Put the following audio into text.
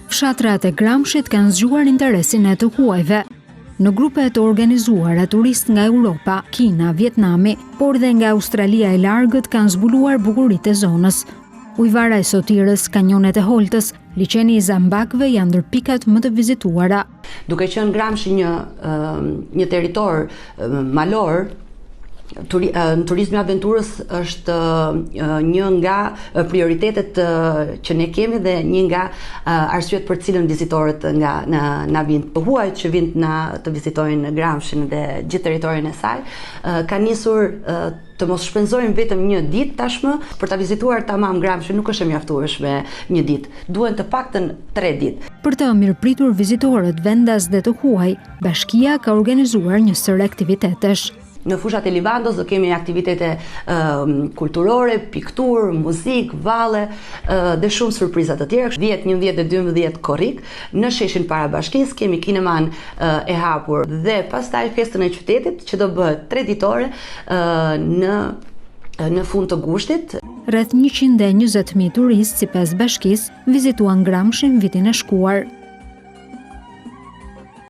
Fshatrat e Gramshit kanë zgjuar interesin e të huajve. Në grupe të organizuara, turistë nga Europa, Kina, Vietnami, por dhe nga Australia e largët kanë zbuluar bukuritë e zonës. Ujvara e Sotirës, kanjonet e Holtës, liçeni i Zambakëve janë ndër pikat më të vizituara. Duke qenë Gramshi një territor malor, turizmi aventurës është një nga prioritetet që ne kemi dhe një nga arsyet për cilën vizitorët na vinë. Huajt që vinë të vizitojnë Gramshin dhe gjithë territorin e saj, ka nisur të mos shpenzojnë vetëm një ditë tashmë për ta vizituar tamam Gramshin, nuk është e mjaftueshme një ditë. Duhen të paktën 3 ditë. Për të mirëpritur vizitorët vendas dhe të huaj, bashkia ka organizuar një sër aktivitetesh. Në fushat e Livandos do kemi aktivitete kulturore, pikturë, muzikë, valle dhe shumë surprizat të tjera. 10, 11 dhe 12 korrik. Në sheshin para bashkisë kemi kineman e hapur dhe pastaj festën e qytetit që do bëhet 3 ditore në fund të gushtit. Rreth 120.000 turistë sipas bashkisë vizituan Gramshin vitin e shkuar.